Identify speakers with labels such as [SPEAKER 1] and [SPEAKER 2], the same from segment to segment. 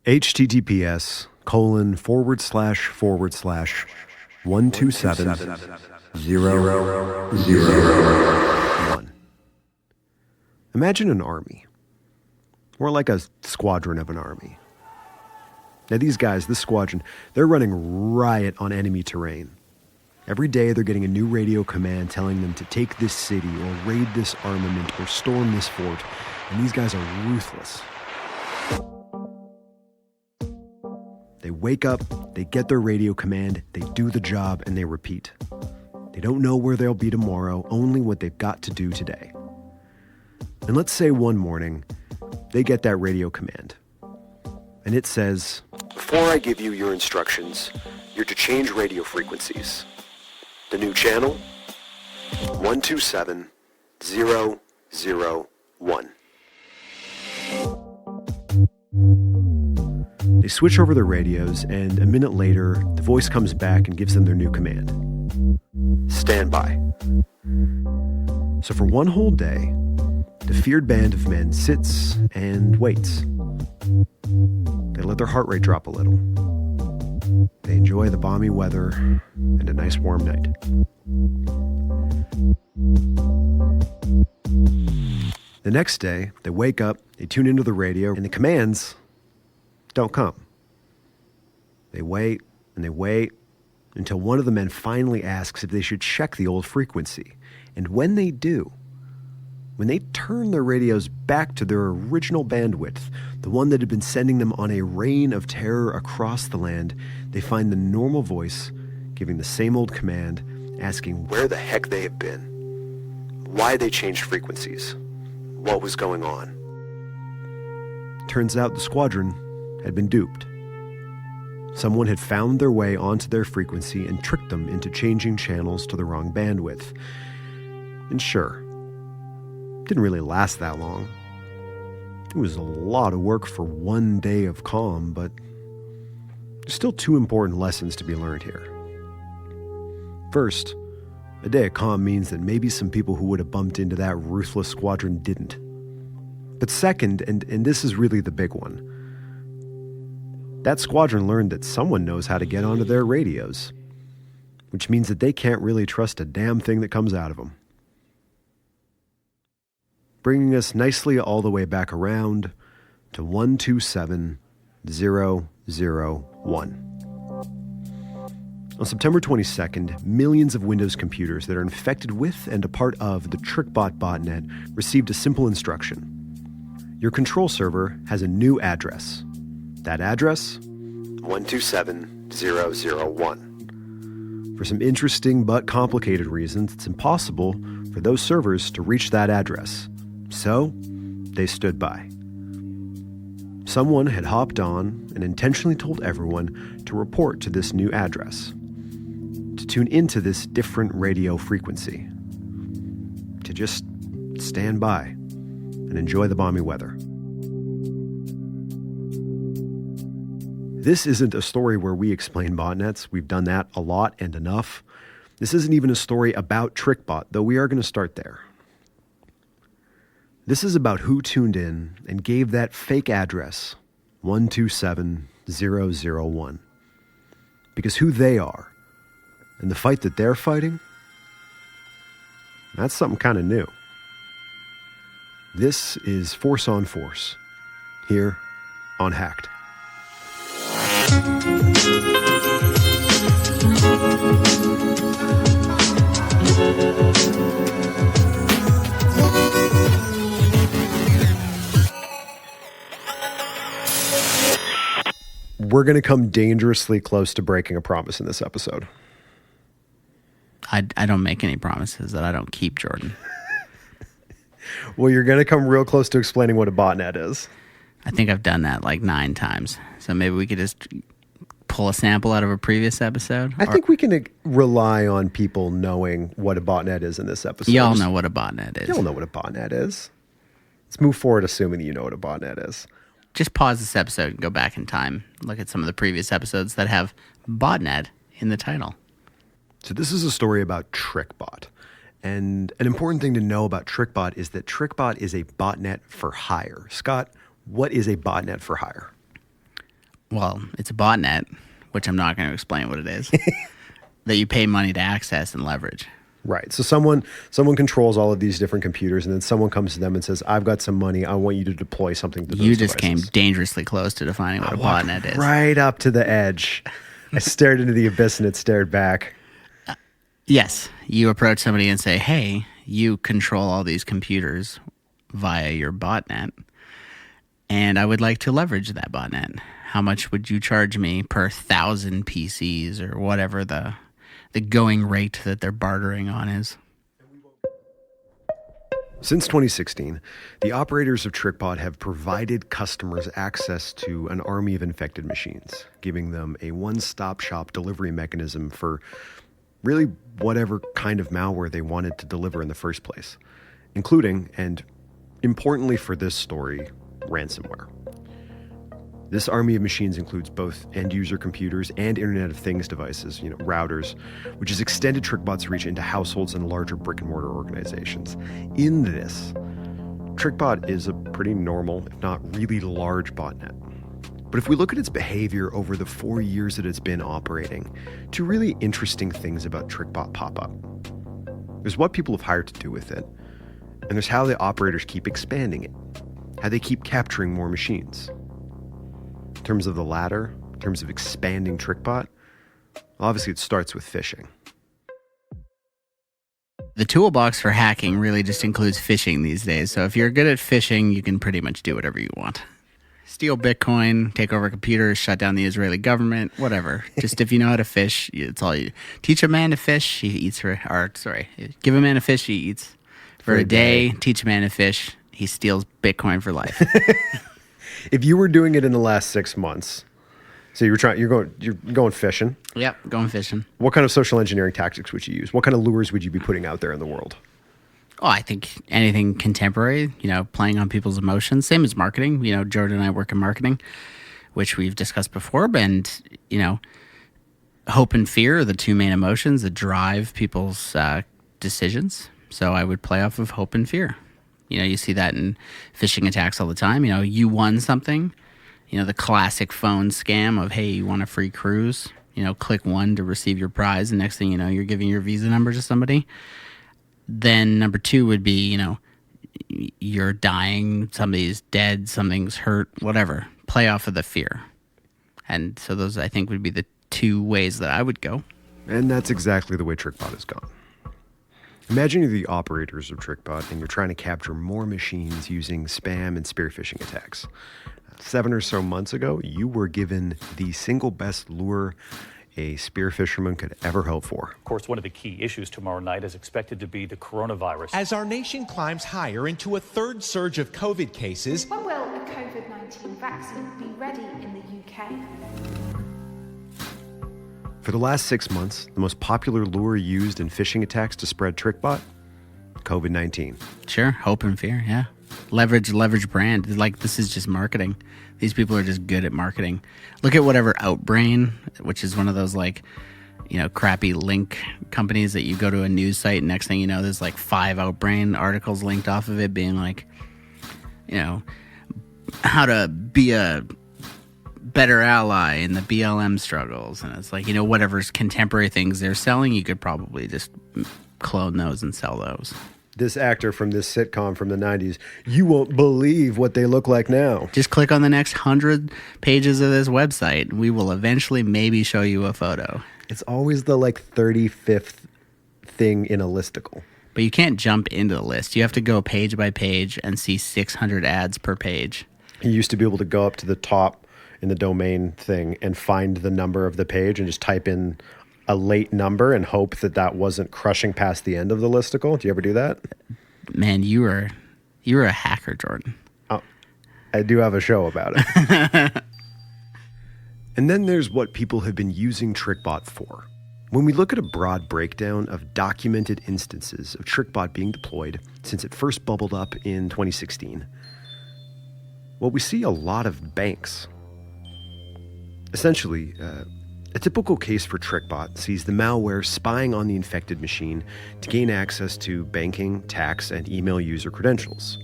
[SPEAKER 1] https:///127.0.0.1. Imagine an army, or like a squadron of an army. Now these guys, this squadron, they're running riot on enemy terrain. Every day they're getting a new radio command telling them to take this city or raid this armament or storm this fort. And these guys are ruthless. They wake up, they get their radio command, they do the job, and they repeat. They don't know where they'll be tomorrow, only what they've got to do today. And let's say one morning, they get that radio command. And it says, "Before I give you your instructions, you're to change radio frequencies. The new channel, 127.0.0.1. They switch over their radios, and a minute later, the voice comes back and gives them their new command. Stand by. So for one whole day, the feared band of men sits and waits. They let their heart rate drop a little. They enjoy the balmy weather and a nice warm night. The next day, they wake up, they tune into the radio, and the commands don't come. They wait and they wait until one of the men finally asks if they should check the old frequency. And when they do, when they turn their radios back to their original bandwidth, the one that had been sending them on a reign of terror across the land, they find the normal voice giving the same old command, asking where the heck they have been, why they changed frequencies, what was going on. Turns out the squadron had been duped. Someone had found their way onto their frequency and tricked them into changing channels to the wrong bandwidth. And sure, didn't really last that long. It was a lot of work for one day of calm, but there's still two important lessons to be learned here. First, a day of calm means that maybe some people who would have bumped into that ruthless squadron didn't. But second, and this is really the big one, that squadron learned that someone knows how to get onto their radios, which means that they can't really trust a damn thing that comes out of them. Bringing us nicely all the way back around to 127.0.0.1. On September 22nd, millions of Windows computers that are infected with and a part of the Trickbot botnet received a simple instruction. Your control server has a new address. That address? 127.0.0.1. For some interesting but complicated reasons, it's impossible for those servers to reach that address. So, they stood by. Someone had hopped on and intentionally told everyone to report to this new address, to tune into this different radio frequency, to just stand by and enjoy the balmy weather. This isn't a story where we explain botnets. We've done that a lot and enough. This isn't even a story about Trickbot, though we are going to start there. This is about who tuned in and gave that fake address 127.0.0.1. Because who they are and the fight that they're fighting, that's something kind of new. This is Force on Force, here on Hacked. We're going to come dangerously close to breaking a promise in this episode.
[SPEAKER 2] I don't make any promises that I don't keep, Jordan.
[SPEAKER 1] Well, you're going to come real close to explaining what a botnet is.
[SPEAKER 2] I think I've done that like 9 times. So maybe we could just pull a sample out of a previous episode.
[SPEAKER 1] I think we can rely on people knowing what a botnet is in this episode.
[SPEAKER 2] Y'all know what a botnet is.
[SPEAKER 1] Y'all know what a botnet is. Let's move forward assuming that you know what a botnet is.
[SPEAKER 2] Just pause this episode and go back in time. Look at some of the previous episodes that have botnet in the title.
[SPEAKER 1] So this is a story about Trickbot. And an important thing to know about Trickbot is that Trickbot is a botnet for hire. Scott, what is a botnet for hire?
[SPEAKER 2] Well, it's a botnet, which I'm not going to explain what it is, that you pay money to access and leverage.
[SPEAKER 1] Right. So someone controls all of these different computers, and then someone comes to them and says, "I've got some money. I want you to deploy something to those
[SPEAKER 2] You just
[SPEAKER 1] devices."
[SPEAKER 2] came dangerously close to defining what a botnet is.
[SPEAKER 1] Right up to the edge. I stared into the abyss, and it stared back.
[SPEAKER 2] Yes. You approach somebody and say, hey, you control all these computers via your botnet, and I would like to leverage that botnet. How much would you charge me per 1,000 PCs or whatever the going rate that they're bartering on is?
[SPEAKER 1] Since 2016, the operators of Trickbot have provided customers access to an army of infected machines, giving them a one-stop shop delivery mechanism for really whatever kind of malware they wanted to deliver in the first place, including, and importantly for this story, ransomware. This army of machines includes both end-user computers and Internet of Things devices, routers, which has extended Trickbot's reach into households and larger brick-and-mortar organizations. In this, Trickbot is a pretty normal, if not really large botnet. But if we look at its behavior over the 4 years that it's been operating, two really interesting things about Trickbot pop up. There's what people have hired to do with it, and there's how the operators keep expanding it, how they keep capturing more machines. In terms of the latter, in terms of expanding Trickbot, obviously it starts with phishing.
[SPEAKER 2] The toolbox for hacking really just includes phishing these days. So if you're good at phishing, you can pretty much do whatever you want. Steal Bitcoin, take over computers, shut down the Israeli government, whatever. Just if you know how to fish, it's all you. Teach a man to fish, he eats for, give a man a fish, he eats for a day. Teach a man to fish, he steals Bitcoin for life.
[SPEAKER 1] If you were doing it in the last 6 months, so you're going fishing.
[SPEAKER 2] Yep, going fishing.
[SPEAKER 1] What kind of social engineering tactics would you use? What kind of lures would you be putting out there in the world?
[SPEAKER 2] Oh, I think anything contemporary, playing on people's emotions, same as marketing. Jordan and I work in marketing, which we've discussed before, and, hope and fear are the two main emotions that drive people's decisions. So I would play off of hope and fear. You see that in phishing attacks all the time. You won something. The classic phone scam of, hey, you want a free cruise? Click 1 to receive your prize. And next thing you know, you're giving your Visa number to somebody. Then number 2 would be, you're dying, somebody's dead, something's hurt, whatever. Play off of the fear. And so those, I think, would be the 2 ways that I would go.
[SPEAKER 1] And that's exactly the way Trickbot has gone. Imagine you're the operators of Trickbot and you're trying to capture more machines using spam and spear phishing attacks. 7 or so months ago, you were given the single best lure a spear fisherman could ever hope for.
[SPEAKER 3] Of course, one of the key issues tomorrow night is expected to be the coronavirus.
[SPEAKER 4] As our nation climbs higher into a third surge of COVID cases,
[SPEAKER 5] when will a COVID-19 vaccine be ready in the UK?
[SPEAKER 1] For the last 6 months, the most popular lure used in phishing attacks to spread Trickbot? COVID-19.
[SPEAKER 2] Sure, hope and fear, yeah. Leverage brand. This is just marketing. These people are just good at marketing. Look at whatever Outbrain, which is one of those crappy link companies that you go to a news site and next thing you know, there's 5 Outbrain articles linked off of it being how to be a better ally in the BLM struggles. And it's whatever's contemporary things they're selling, you could probably just clone those and sell those.
[SPEAKER 1] This actor from this sitcom from the 90s, you won't believe what they look like now.
[SPEAKER 2] Just click on the next 100 pages of this website. We will eventually maybe show you a photo.
[SPEAKER 1] It's always the 35th thing in a listicle.
[SPEAKER 2] But you can't jump into the list. You have to go page by page and see 600 ads per page.
[SPEAKER 1] You used to be able to go up to the top in the domain thing and find the number of the page and just type in a late number and hope that wasn't crushing past the end of the listicle. Do you ever do that?
[SPEAKER 2] Man, you were a hacker, Jordan.
[SPEAKER 1] Oh, I do have a show about it. And then there's what people have been using Trickbot for. When we look at a broad breakdown of documented instances of Trickbot being deployed since it first bubbled up in 2016, well, we see a lot of banks. Essentially, a typical case for Trickbot sees the malware spying on the infected machine to gain access to banking, tax, and email user credentials.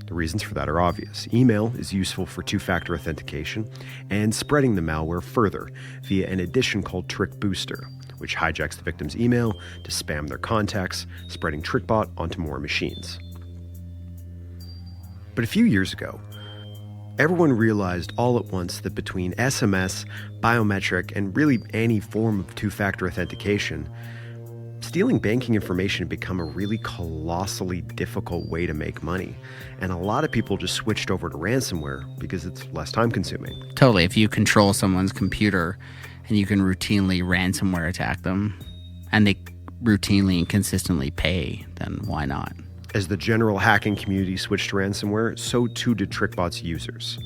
[SPEAKER 1] The reasons for that are obvious. Email is useful for two-factor authentication and spreading the malware further via an addition called Trickbooster, which hijacks the victim's email to spam their contacts, spreading Trickbot onto more machines. But a few years ago, everyone realized all at once that between SMS, biometric, and really any form of two-factor authentication, stealing banking information had become a really colossally difficult way to make money. And a lot of people just switched over to ransomware because it's less time-consuming.
[SPEAKER 2] Totally. If you control someone's computer and you can routinely ransomware attack them, and they routinely and consistently pay, then why not?
[SPEAKER 1] As the general hacking community switched to ransomware, so too did Trickbot's users.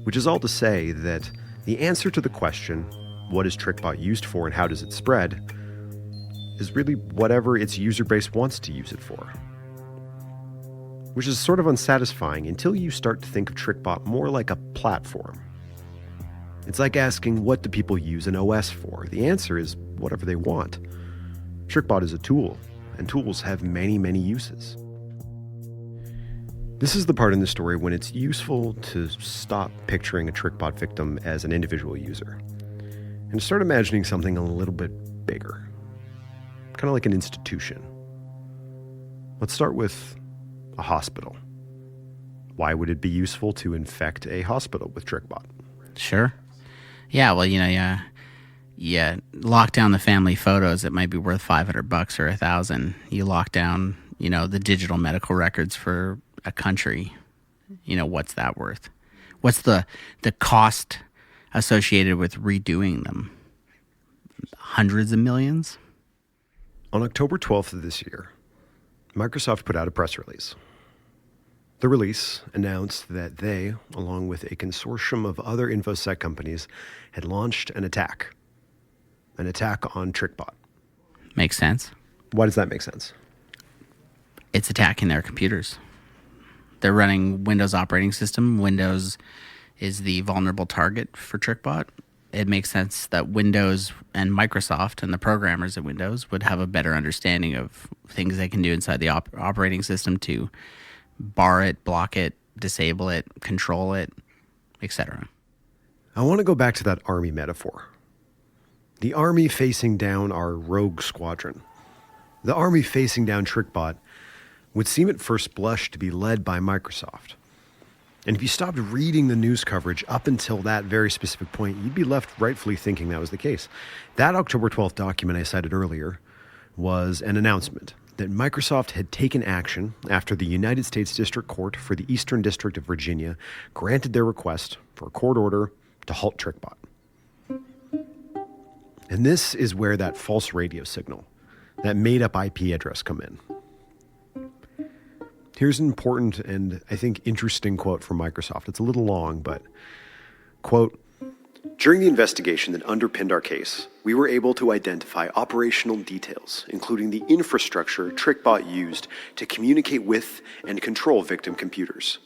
[SPEAKER 1] Which is all to say that the answer to the question, what is Trickbot used for and how does it spread, is really whatever its user base wants to use it for. Which is sort of unsatisfying until you start to think of Trickbot more like a platform. It's like asking, what do people use an OS for? The answer is whatever they want. Trickbot is a tool, and tools have many, many uses. This is the part in the story when it's useful to stop picturing a Trickbot victim as an individual user and start imagining something a little bit bigger, kind of like an institution. Let's start with a hospital. Why would it be useful to infect a hospital with Trickbot?
[SPEAKER 2] Sure. Yeah, well, you lock down the family photos. It might be worth $500 or $1,000. You lock down, the digital medical records for a country. What's that worth? What's the cost associated with redoing them? Hundreds of millions?
[SPEAKER 1] On October 12th of this year, Microsoft put out a press release. The release announced that they, along with a consortium of other InfoSec companies, had launched an attack on Trickbot.
[SPEAKER 2] Makes sense.
[SPEAKER 1] Why does that make sense?
[SPEAKER 2] It's attacking their computers. They're running Windows operating system. Windows is the vulnerable target for Trickbot. It makes sense that Windows and Microsoft and the programmers at Windows would have a better understanding of things they can do inside the operating system to bar it, block it, disable it, control it, etc.
[SPEAKER 1] I want to go back to that army metaphor. The army facing down our rogue squadron. The army facing down Trickbot would seem at first blush to be led by Microsoft. And if you stopped reading the news coverage up until that very specific point, you'd be left rightfully thinking that was the case. That October 12th document I cited earlier was an announcement that Microsoft had taken action after the United States District Court for the Eastern District of Virginia granted their request for a court order to halt Trickbot. And this is where that false radio signal, that made-up IP address come in. Here's an important and I think interesting quote from Microsoft. It's a little long, but, quote, "During the investigation that underpinned our case, we were able to identify operational details, including the infrastructure Trickbot used to communicate with and control victim computers,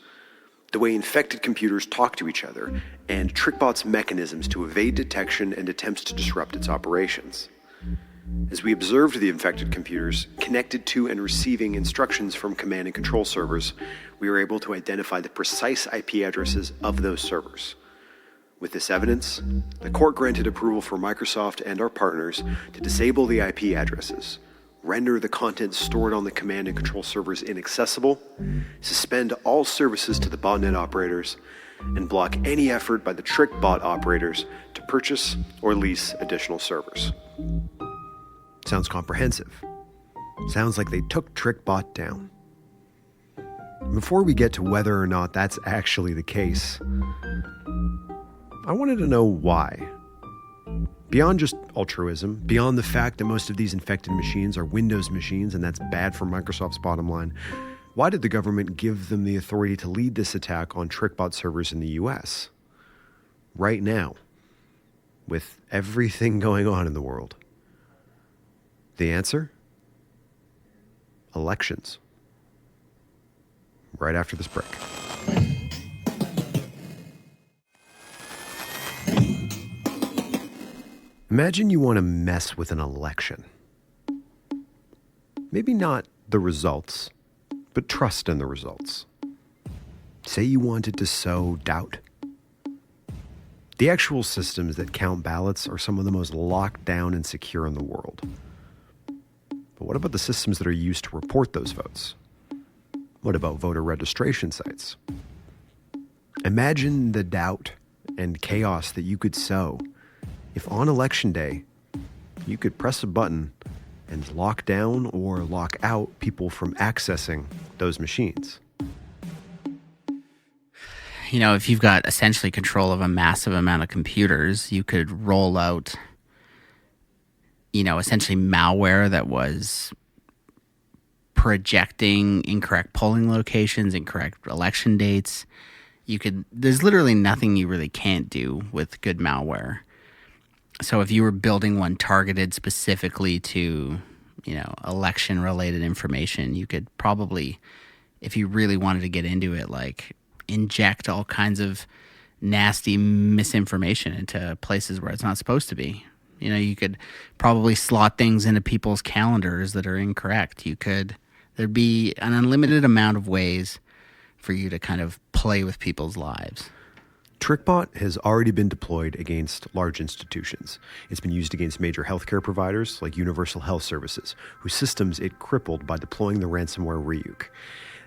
[SPEAKER 1] the way infected computers talk to each other, and Trickbot's mechanisms to evade detection and attempts to disrupt its operations. As we observed the infected computers connected to and receiving instructions from command and control servers, we were able to identify the precise IP addresses of those servers. With this evidence, the court granted approval for Microsoft and our partners to disable the IP addresses, render the content stored on the command and control servers inaccessible, suspend all services to the botnet operators, and block any effort by the Trickbot operators to purchase or lease additional servers." Sounds comprehensive. Sounds like they took Trickbot down. Before we get to whether or not that's actually the case, I wanted to know why. Beyond just altruism, beyond the fact that most of these infected machines are Windows machines and that's bad for Microsoft's bottom line, why did the government give them the authority to lead this attack on Trickbot servers in the US? Right now, with everything going on in the world. The answer? Elections. Right after this break. Imagine you want to mess with an election. Maybe not the results, but trust in the results. Say you wanted to sow doubt. The actual systems that count ballots are some of the most locked down and secure in the world. But what about the systems that are used to report those votes? What about voter registration sites? Imagine the doubt and chaos that you could sow if on election day you could press a button and lock down or lock out people from accessing those machines.
[SPEAKER 2] You know, if you've got essentially control of a massive amount of computers, you could roll out, you know, essentially malware that was projecting incorrect polling locations, incorrect election dates. There's literally nothing you really can't do with good malware. So if you were building one targeted specifically to, you know, election related information, you could probably, if you really wanted to get into it, like inject all kinds of nasty misinformation into places where it's not supposed to be. You know, you could probably slot things into people's calendars that are incorrect. There'd be an unlimited amount of ways for you to kind of play with people's lives.
[SPEAKER 1] Trickbot has already been deployed against large institutions. It's been used against major healthcare providers like Universal Health Services, whose systems it crippled by deploying the ransomware Ryuk.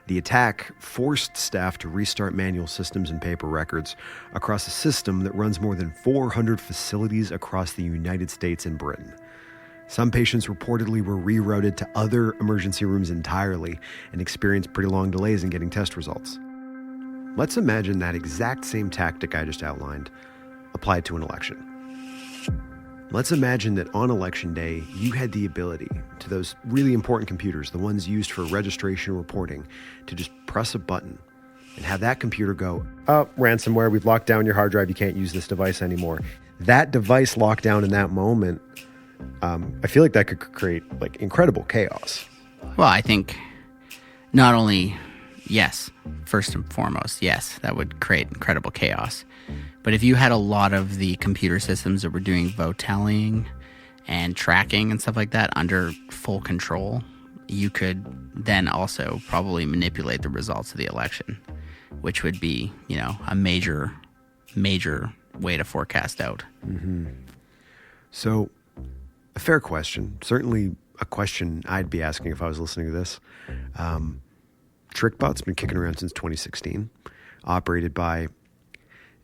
[SPEAKER 1] The attack forced staff to restart manual systems and paper records across a system that runs more than 400 facilities across the United States and Britain. Some patients reportedly were rerouted to other emergency rooms entirely and experienced pretty long delays in getting test results. Let's imagine that exact same tactic I just outlined applied to an election. Let's imagine that on election day, you had the ability to those really important computers, the ones used for registration and reporting, to just press a button and have that computer go, oh, ransomware, we've locked down your hard drive, you can't use this device anymore. That device locked down in that moment, I feel like that could create like incredible chaos.
[SPEAKER 2] Well, I think not only, yes, first and foremost, yes, that would create incredible chaos. But if you had a lot of the computer systems that were doing vote tallying and tracking and stuff like that under full control, you could then also probably manipulate the results of the election, which would be, you know, a major way to forecast out.
[SPEAKER 1] Mm-hmm. So, a fair question, certainly a question I'd be asking if I was listening to this. Trickbot's been kicking around since 2016, operated by,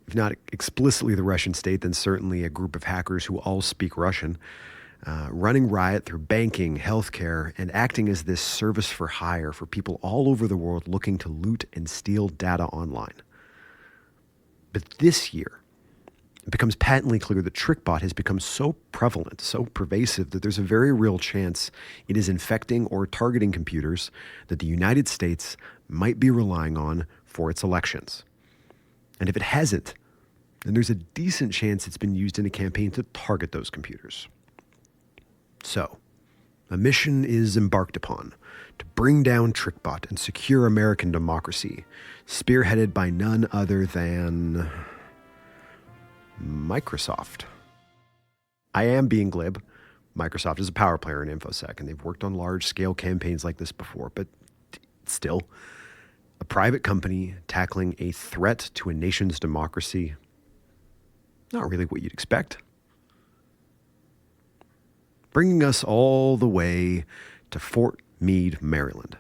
[SPEAKER 1] if not explicitly the Russian state, then certainly a group of hackers who all speak Russian, running riot through banking, healthcare, and acting as this service for hire for people all over the world looking to loot and steal data online. But this year, it becomes patently clear that Trickbot has become so prevalent, so pervasive, that there's a very real chance it is infecting or targeting computers that the United States might be relying on for its elections. And if it hasn't, then there's a decent chance it's been used in a campaign to target those computers. So, a mission is embarked upon to bring down Trickbot and secure American democracy, spearheaded by none other than Microsoft. I am being glib. Microsoft is a power player in InfoSec, and they've worked on large-scale campaigns like this before, but still, a private company tackling a threat to a nation's democracy, not really what you'd expect. Bringing us all the way to Fort Meade, Maryland,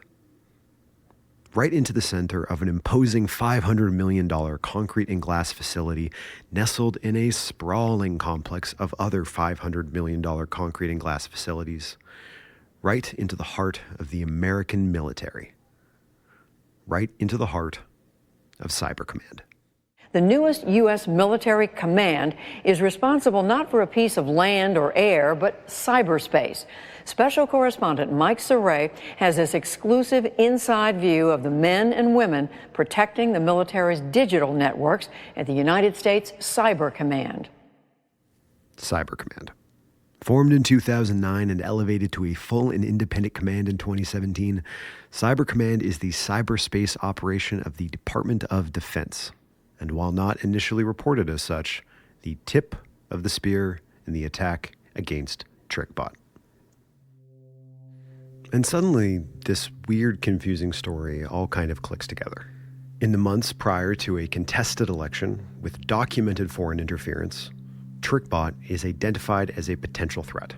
[SPEAKER 1] right into the center of an imposing $500 million concrete and glass facility nestled in a sprawling complex of other $500 million concrete and glass facilities, right into the heart of the American military, right into the heart of Cyber Command.
[SPEAKER 6] The newest U.S. military command is responsible not for a piece of land or air, but cyberspace. Special correspondent Mike Saray has this exclusive inside view of the men and women protecting the military's digital networks at the United States Cyber Command.
[SPEAKER 1] Cyber Command. Formed in 2009 and elevated to a full and independent command in 2017, Cyber Command is the cyberspace operation of the Department of Defense. And while not initially reported as such, the tip of the spear in the attack against Trickbot. And suddenly, this weird, confusing story all kind of clicks together. In the months prior to a contested election with documented foreign interference, Trickbot is identified as a potential threat,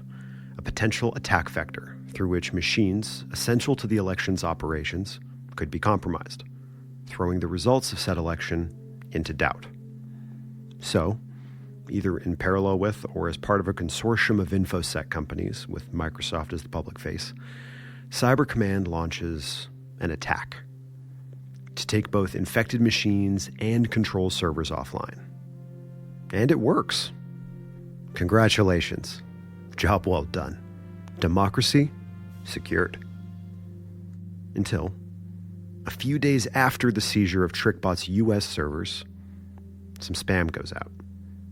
[SPEAKER 1] a potential attack vector through which machines essential to the election's operations could be compromised, throwing the results of said election into doubt. So, either in parallel with or as part of a consortium of InfoSec companies with Microsoft as the public face, Cyber Command launches an attack to take both infected machines and control servers offline. And it works. Congratulations. Job well done. Democracy secured. Until a few days after the seizure of Trickbot's US servers, some spam goes out,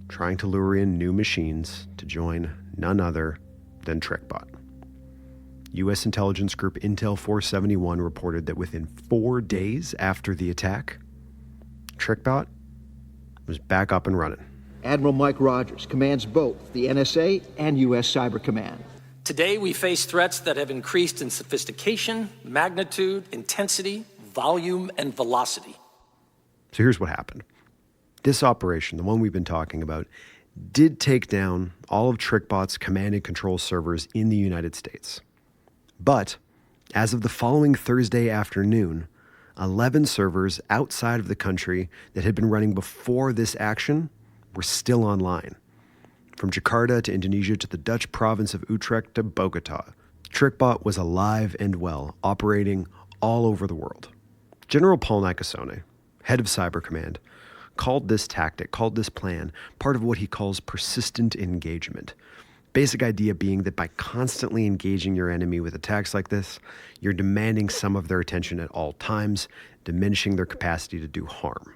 [SPEAKER 1] trying to lure in new machines to join none other than Trickbot. U.S. intelligence group Intel 471 reported that within 4 days after the attack, Trickbot was back up and running.
[SPEAKER 7] Admiral Mike Rogers commands both the NSA and U.S. Cyber Command.
[SPEAKER 8] Today, we face threats that have increased in sophistication, magnitude, intensity, volume, and velocity.
[SPEAKER 1] So here's what happened. This operation, the one we've been talking about, did take down all of Trickbot's command and control servers in the United States. But as of the following Thursday afternoon, 11 servers outside of the country that had been running before this action were still online. From Jakarta to Indonesia to the Dutch province of Utrecht to Bogota, Trickbot was alive and well, operating all over the world. General Paul Nakasone, head of Cyber Command, called this tactic, called this plan, part of what he calls persistent engagement. Basic idea being that by constantly engaging your enemy with attacks like this, you're demanding some of their attention at all times, diminishing their capacity to do harm.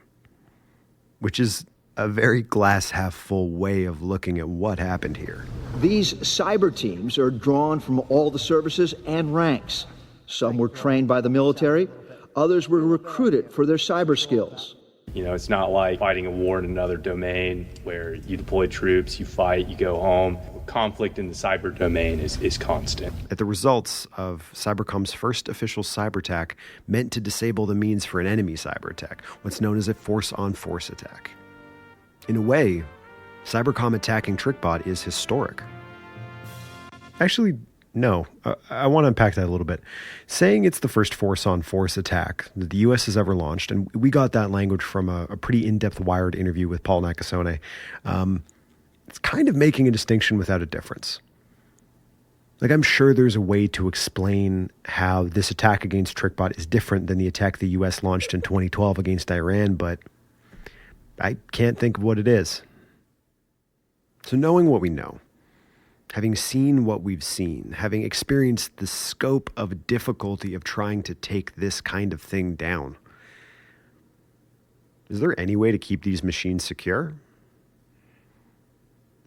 [SPEAKER 1] Which is a very glass half full way of looking at what happened here.
[SPEAKER 7] These cyber teams are drawn from all the services and ranks. Some were trained by the military, others were recruited for their cyber skills.
[SPEAKER 9] You know, it's not like fighting a war in another domain where you deploy troops, you fight, you go home. Conflict in the cyber domain is constant.
[SPEAKER 1] At the results of Cybercom's first official cyber attack meant to disable the means for an enemy cyber attack, what's known as a force-on-force attack. In a way, Cybercom attacking Trickbot is historic. Actually, no. I want to unpack that a little bit. Saying it's the first force-on-force attack that the U.S. has ever launched, and we got that language from a pretty in-depth Wired interview with Paul Nakasone, it's kind of making a distinction without a difference. Like, I'm sure there's a way to explain how this attack against Trickbot is different than the attack the U.S. launched in 2012 against Iran, but I can't think of what it is. So knowing what we know, having seen what we've seen, having experienced the scope of difficulty of trying to take this kind of thing down, is there any way to keep these machines secure?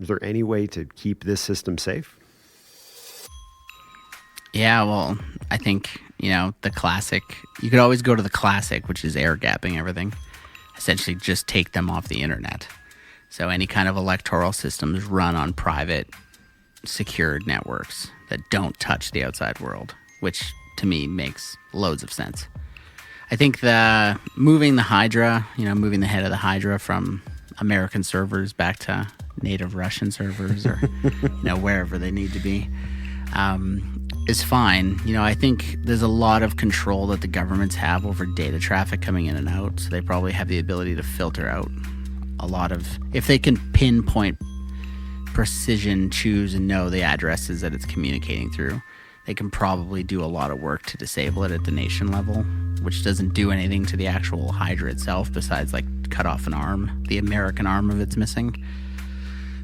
[SPEAKER 1] Is there any way to keep this system safe?
[SPEAKER 2] Yeah, well, I think, the classic, you could always go to the classic, which is air gapping everything. Essentially just take them off the internet. So any kind of electoral systems run on private, secured networks that don't touch the outside world, which to me makes loads of sense. I think moving the Hydra, moving the head of the Hydra from American servers back to native Russian servers or, wherever they need to be, is fine. I think there's a lot of control that the governments have over data traffic coming in and out. So they probably have the ability to filter out a lot of, if they can pinpoint, precision, choose, and know the addresses that it's communicating through, they can probably do a lot of work to disable it at the nation level, which doesn't do anything to the actual Hydra itself besides cut off an arm. The American arm of it's missing.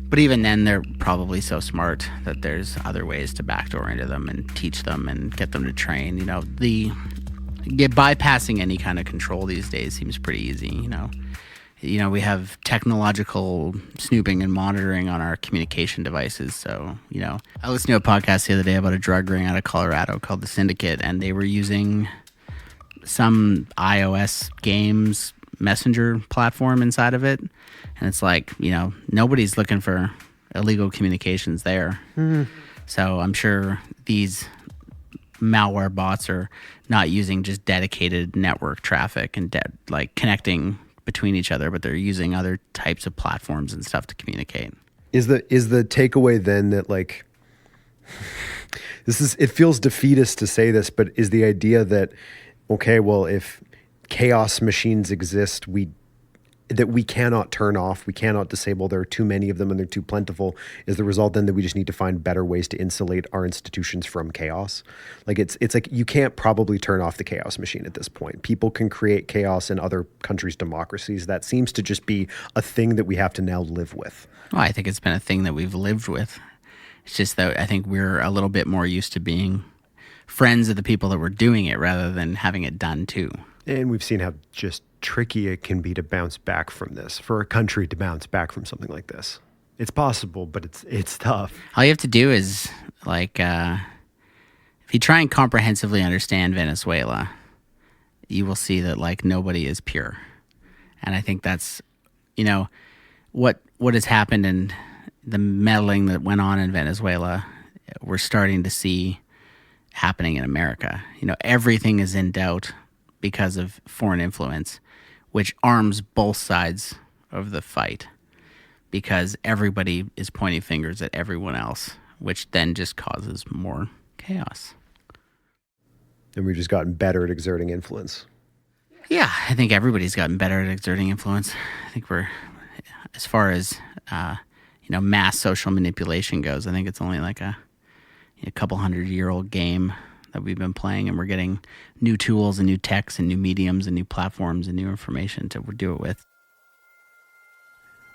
[SPEAKER 2] But even then, they're probably so smart that there's other ways to backdoor into them and teach them and get them to train. Bypassing any kind of control these days seems pretty easy. We have technological snooping and monitoring on our communication devices. So, I listened to a podcast the other day about a drug ring out of Colorado called The Syndicate, and they were using some iOS games messenger platform inside of it. And it's nobody's looking for illegal communications there. So I'm sure these malware bots are not using just dedicated network traffic and like connecting between each other, but they're using other types of platforms and stuff to communicate.
[SPEAKER 1] Is the takeaway then that like it feels defeatist to say this, but is the idea that, okay, well, if chaos machines exist, that we cannot turn off, we cannot disable, there are too many of them and they're too plentiful, is the result then that we just need to find better ways to insulate our institutions from chaos? Like it's like you can't probably turn off the chaos machine at this point. People can create chaos in other countries' democracies. That seems to just be a thing that we have to now live with.
[SPEAKER 2] Well, I think it's been a thing that we've lived with. It's just that I think we're a little bit more used to being friends of the people that were doing it rather than having it done too.
[SPEAKER 1] And we've seen how just tricky it can be to bounce back from this, for a country to bounce back from something like this. It's possible, but it's tough.
[SPEAKER 2] All you have to do is, like, if you try and comprehensively understand Venezuela, you will see that, like, nobody is pure. And I think that's, what has happened in the meddling that went on in Venezuela, we're starting to see happening in America. Everything is in doubt because of foreign influence, which arms both sides of the fight because everybody is pointing fingers at everyone else, which then just causes more chaos.
[SPEAKER 1] And we've just gotten better at exerting influence.
[SPEAKER 2] Yeah, I think everybody's gotten better at exerting influence. I think we're, as far as, mass social manipulation goes, I think it's only like a couple 100-year-old game that we've been playing, and we're getting new tools and new techs and new mediums and new platforms and new information to do it with.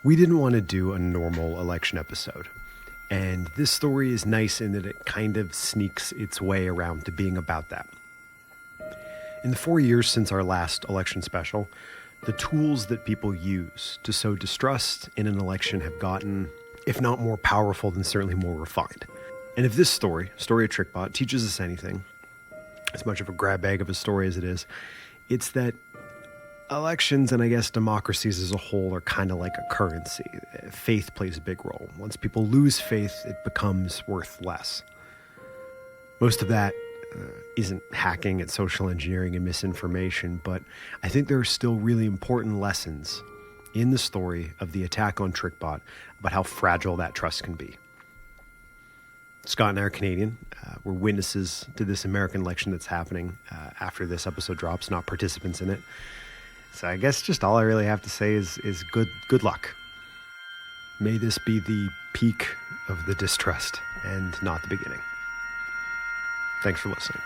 [SPEAKER 1] We didn't want to do a normal election episode, and this story is nice in that it kind of sneaks its way around to being about that. In the 4 years since our last election special, the tools that people use to sow distrust in an election have gotten, if not more powerful, then certainly more refined. And if this story of Trickbot, teaches us anything, as much of a grab bag of a story as it is, it's that elections and I guess democracies as a whole are kind of like a currency. Faith plays a big role. Once people lose faith, it becomes worth less. Most of that isn't hacking, it's social engineering and misinformation, but I think there are still really important lessons in the story of the attack on Trickbot about how fragile that trust can be. Scott and I are Canadian. We're witnesses to this American election that's happening after this episode drops, not participants in it. So I guess just all I really have to say is good luck. May this be the peak of the distrust and not the beginning. Thanks for listening.